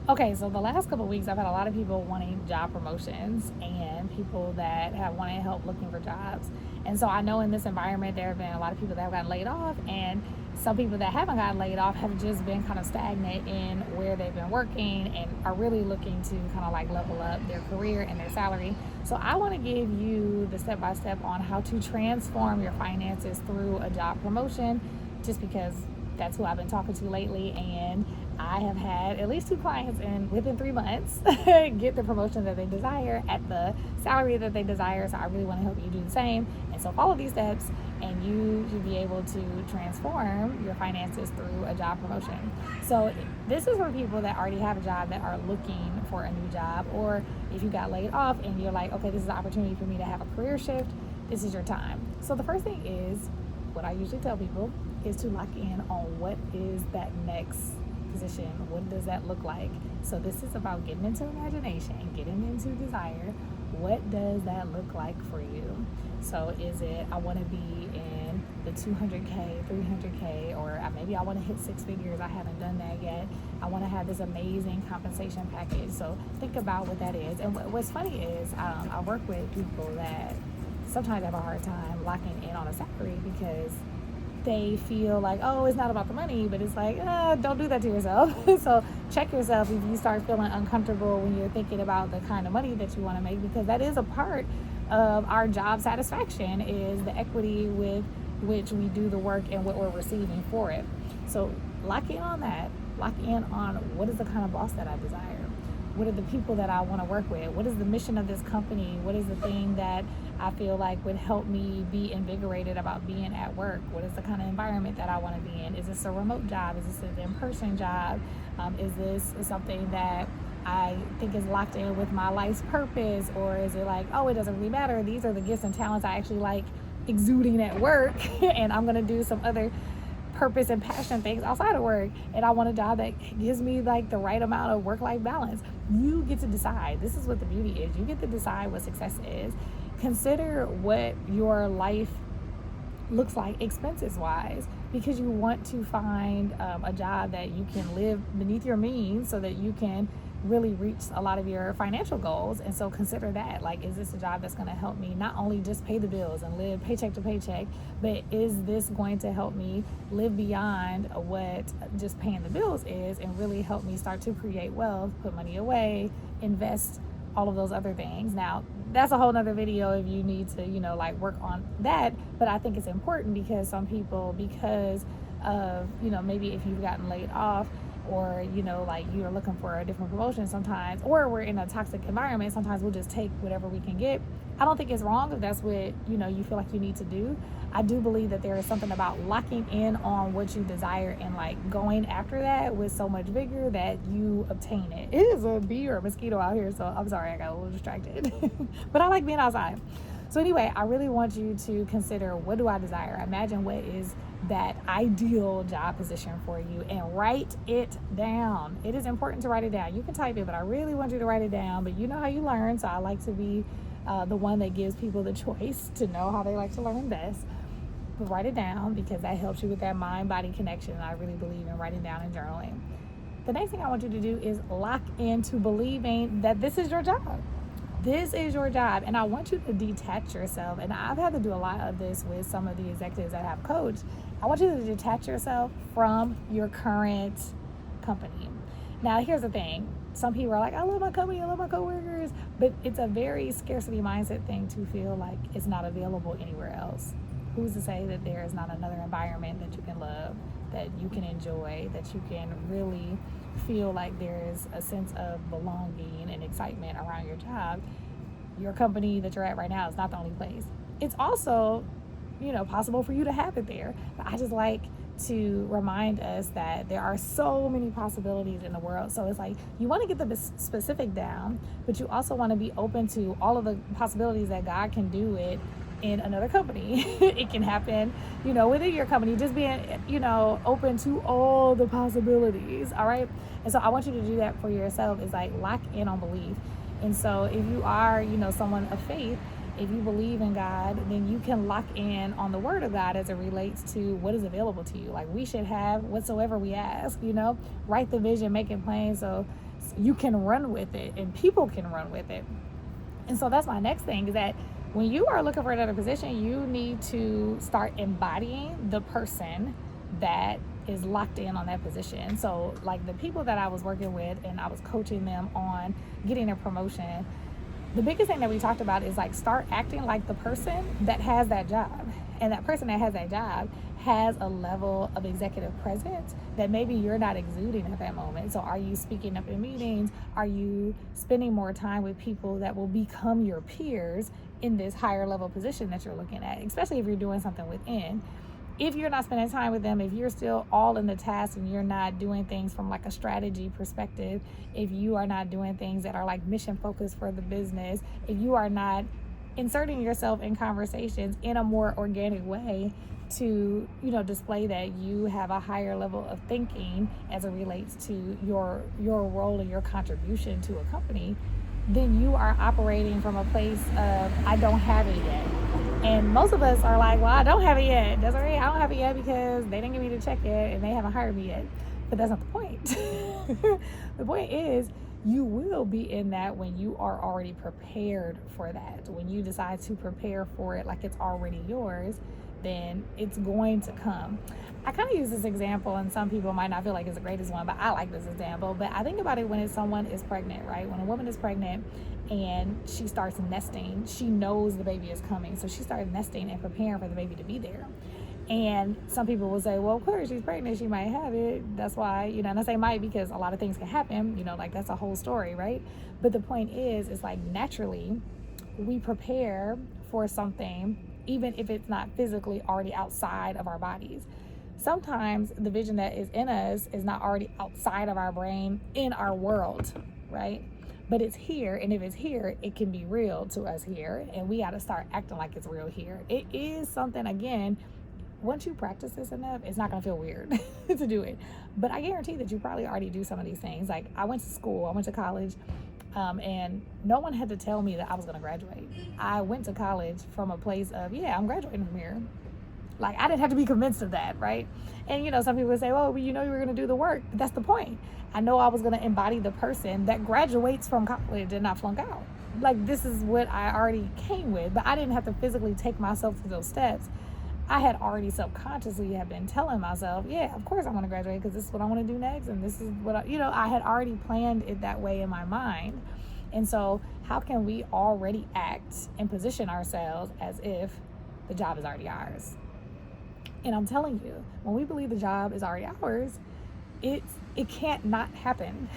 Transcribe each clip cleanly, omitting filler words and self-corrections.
Okay, so the last couple of weeks, I've had a lot of people wanting job promotions and people that have wanted help looking for jobs. And so I know in this environment, there have been a lot of people that have gotten laid off, and some people that haven't gotten laid off have just been kind of stagnant in where they've been working and are really looking to kind of like level up their career and their salary. So I want to give you the step by step on how to transform your finances through a job promotion, just because that's who I've been talking to lately, and I have had at least 2 clients in within 3 months get the promotion that they desire at the salary that they desire. So I really want to help you do the same. And so follow these steps, and you should be able to transform your finances through a job promotion. So this is for people that already have a job that are looking for a new job, or if you got laid off and you're like, okay, this is an opportunity for me to have a career shift. This is your time. So the first thing is, what I usually tell people is to lock in on what is that next position. What does that look like? So this is about getting into imagination, getting into desire. What does that look like for you? So is it, I want to be in the 200K, 300K, or maybe I want to hit 6 figures. I haven't done that yet. I want to have this amazing compensation package. So think about what that is. And what's funny is I work with people that sometimes have a hard time locking in on a salary because they feel like, oh, it's not about the money, but it's like, don't do that to yourself. So check yourself if you start feeling uncomfortable when you're thinking about the kind of money that you want to make, because that is a part of our job satisfaction, is the equity with which we do the work and what we're receiving for it. So lock in on that. Lock in on what is the kind of boss that I desire. What are the people that I want to work with? What is the mission of this company? What is the thing that I feel like would help me be invigorated about being at work? What is the kind of environment that I want to be in? Is this a remote job? Is this an in-person job? Is this something that I think is locked in with my life's purpose? Or is it like, oh, it doesn't really matter. These are the gifts and talents I actually like exuding at work, and I'm going to do some other purpose and passion things outside of work, and I want a job that gives me like the right amount of work-life balance. You get to decide. This is what the beauty is. You get to decide what success is. Consider what your life looks like expenses wise, because you want to find a job that you can live beneath your means so that you can really reach a lot of your financial goals. And so consider that, like, is this a job that's going to help me not only just pay the bills and live paycheck to paycheck, but is this going to help me live beyond what just paying the bills is, and really help me start to create wealth, put money away, invest, all of those other things. Now, that's a whole nother video if you need to, like work on that. But I think it's important because some people, because of, maybe if you've gotten laid off, or like you're looking for a different promotion sometimes, or we're in a toxic environment, sometimes we'll just take whatever we can get. I don't think it's wrong if that's what you feel like you need to do. I do believe that there is something about locking in on what you desire and like going after that with so much vigor that you obtain it. It is a bee or a mosquito out here, so I'm sorry I got a little distracted. But I like being outside. So anyway, I really want you to consider, what do I desire? Imagine what is that ideal job position for you, and write it down. It is important to write it down. You can type it, but I really want you to write it down. But you know how you learn, so I like to be the one that gives people the choice to know how they like to learn best. But write it down, because that helps you with that mind-body connection. And I really believe in writing down and journaling. The next thing I want you to do is lock into believing that this is your job. This is your job, and I want you to detach yourself. And I've had to do a lot of this with some of the executives that I've coached. I want you to detach yourself from your current company. Now, here's the thing. Some people are like, I love my company, I love my coworkers, but it's a very scarcity mindset thing to feel like it's not available anywhere else. Who's to say that there is not another environment that you can love, that you can enjoy, that you can really feel like there's a sense of belonging and excitement around your job? Your company that you're at right now is not the only place. It's also, possible for you to have it there. But I just like to remind us that there are so many possibilities in the world. So it's like, you want to get the specific down, but you also want to be open to all of the possibilities that God can do it in another company. It can happen, within your company. Just being, open to all the possibilities. All right. And so I want you to do that for yourself, is like lock in on belief. And so if you are, someone of faith, if you believe in God, then you can lock in on the word of God as it relates to what is available to you. Like, we should have whatsoever we ask, write the vision, make it plain. So you can run with it and people can run with it. And so that's my next thing, is that when you are looking for another position, you need to start embodying the person that is locked in on that position. So like the people that I was working with and I was coaching them on getting a promotion, the biggest thing that we talked about is like start acting like the person that has that job. And that person that has that job has a level of executive presence that maybe you're not exuding at that moment. So are you speaking up in meetings? Are you spending more time with people that will become your peers in this higher level position that you're looking at, especially if you're doing something within? If you're not spending time with them, if you're still all in the task and you're not doing things from like a strategy perspective, if you are not doing things that are like mission focused for the business, if you are not inserting yourself in conversations in a more organic way to, you know, display that you have a higher level of thinking as it relates to your role and your contribution to a company, then you are operating from a place of, I don't have it yet. And most of us are like, well, I don't have it yet. That's all right. I don't have it yet because they didn't give me the check yet and they haven't hired me yet. But that's not the point. The point is, you will be in that when you are already prepared for that. When you decide to prepare for it like it's already yours, then it's going to come. I kind of use this example, and some people might not feel like it's the greatest one, but I like this example. But I think about it when someone is pregnant, right? When a woman is pregnant and she starts nesting, she knows the baby is coming. So she starts nesting and preparing for the baby to be there. And some people will say, well, of course, she's pregnant, she might have it. That's why, you know, and I say might because a lot of things can happen, you know, like that's a whole story, right? But the point is, it's like naturally we prepare for something, even if it's not physically already outside of our bodies. Sometimes the vision that is in us is not already outside of our brain in our world, right? But it's here, and if it's here, it can be real to us here, and we got to start acting like it's real here. It is something, again, once you practice this enough, it's not going to feel weird to do it. But I guarantee that you probably already do some of these things. Like I went to school, I went to college, and no one had to tell me that I was going to graduate. I went to college from a place of, yeah, I'm graduating from here. Like I didn't have to be convinced of that, right? And you know, some people would say, well, you know, you were going to do the work. But that's the point. I know I was going to embody the person that graduates from college and not flunk out. Like this is what I already came with, but I didn't have to physically take myself through those steps. I had already subconsciously have been telling myself, yeah, of course I want to graduate because this is what I want to do next. And this is what I had already planned it that way in my mind. And so how can we already act and position ourselves as if the job is already ours? And I'm telling you, when we believe the job is already ours, it can't not happen.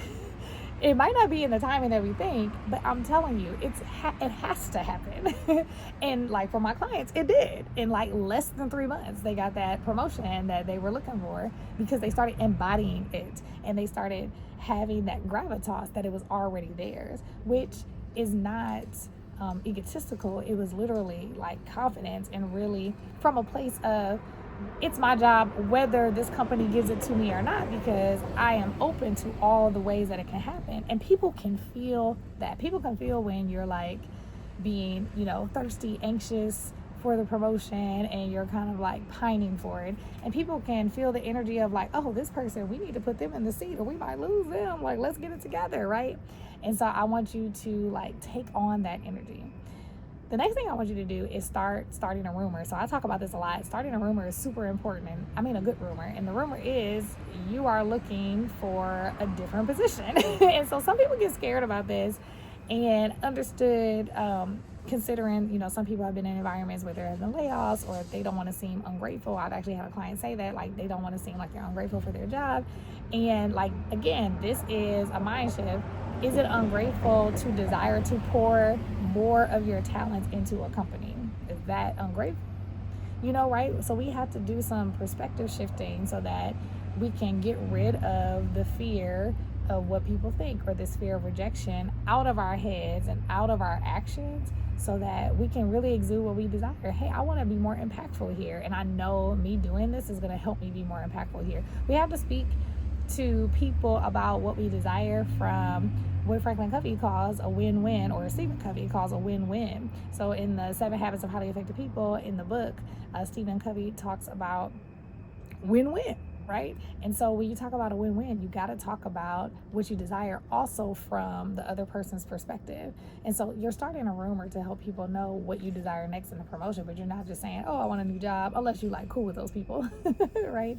It might not be in the timing that we think, but I'm telling you, it has to happen. And like for my clients, it did. In like less than 3 months, they got that promotion that they were looking for because they started embodying it and they started having that gravitas that it was already theirs, which is not egotistical. It was literally like confidence and really from a place of, it's my job whether this company gives it to me or not, because I am open to all the ways that it can happen. And people can feel that. People can feel when you're like being, you know, thirsty, anxious for the promotion and you're kind of like pining for it. And people can feel the energy of like, oh, this person, we need to put them in the seat or we might lose them. Like, let's get it together, right? And so I want you to like take on that energy. The next thing I want you to do is starting a rumor. So I talk about this a lot. Starting a rumor is super important. And I mean a good rumor. And the rumor is you are looking for a different position. And so some people get scared about this and understood, considering, you know, some people have been in environments where there have been layoffs or they don't want to seem ungrateful. I've actually had a client say that, like, they don't want to seem like they're ungrateful for their job. And like, again, this is a mind shift. Is it ungrateful to desire to pour more of your talents into a company? Is that ungrateful? You know, right? So we have to do some perspective shifting so that we can get rid of the fear of what people think or this fear of rejection out of our heads and out of our actions so that we can really exude what we desire. Hey, I want to be more impactful here. And I know me doing this is going to help me be more impactful here. We have to speak to people about what we desire from what Franklin Covey calls a win-win, or Stephen Covey calls a win-win. So in the 7 Habits of Highly Effective People in the book, Stephen Covey talks about win-win. right? And so when you talk about a win-win, you got to talk about what you desire also from the other person's perspective. And so you're starting a rumor to help people know what you desire next in the promotion, but you're not just saying, oh, I want a new job, unless you like cool with those people, right?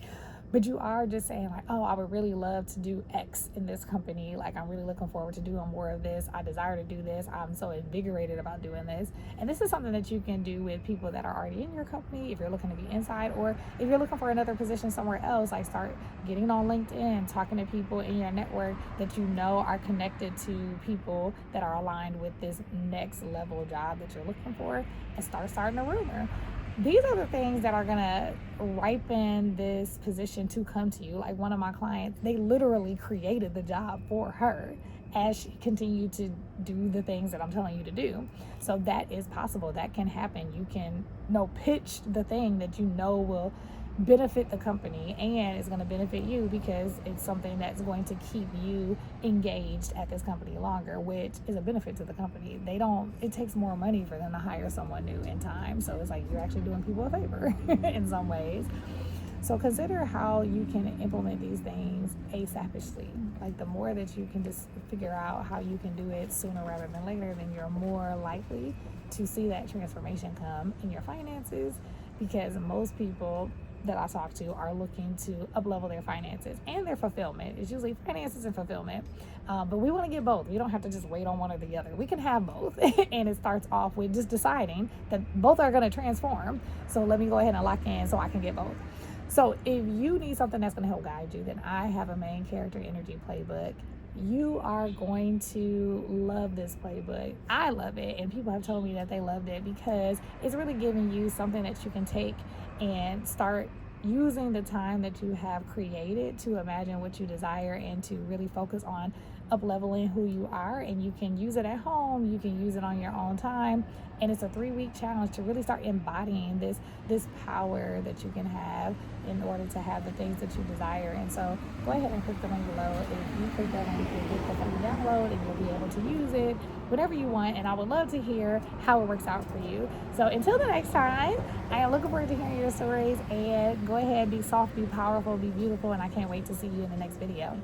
But you are just saying like, oh, I would really love to do X in this company. Like, I'm really looking forward to doing more of this. I desire to do this. I'm so invigorated about doing this. And this is something that you can do with people that are already in your company if you're looking to be inside, or if you're looking for another position somewhere else. Like, start getting on LinkedIn, talking to people in your network that you know are connected to people that are aligned with this next level job that you're looking for, and starting a rumor. These are the things that are gonna ripen this position to come to you. Like, one of my clients, they literally created the job for her as she continued to do the things that I'm telling you to do. So that is possible. That can happen. You can pitch the thing that you know will benefit the company, and it's going to benefit you because it's something that's going to keep you engaged at this company longer, which is a benefit to the company. It takes more money for them to hire someone new in time. So it's like you're actually doing people a favor in some ways. So consider how you can implement these things ASAPishly. Like, the more that you can just figure out how you can do it sooner rather than later, then you're more likely to see that transformation come in your finances, because most people that I talk to are looking to up-level their finances and their fulfillment. It's usually finances and fulfillment, but we want to get both. We don't have to just wait on one or the other. We can have both. And it starts off with just deciding that both are going to transform. So let me go ahead and lock in so I can get both. So if you need something that's going to help guide you, then I have a main character energy playbook. You are going to love this playbook. I love it, and people have told me that they loved it because it's really giving you something that you can take and start using the time that you have created to imagine what you desire and to really focus on up-leveling who you are. And you can use it at home, you can use it on your own time, and it's a 3-week challenge to really start embodying this power that you can have in order to have the things that you desire. And so go ahead and click the link below. If you click that link, you'll get the free download and you'll be able to use it whenever you want, and I would love to hear how it works out for you. So until the next time, I am looking forward to hearing your stories, and go ahead, be soft, be powerful, be beautiful, and I can't wait to see you in the next video.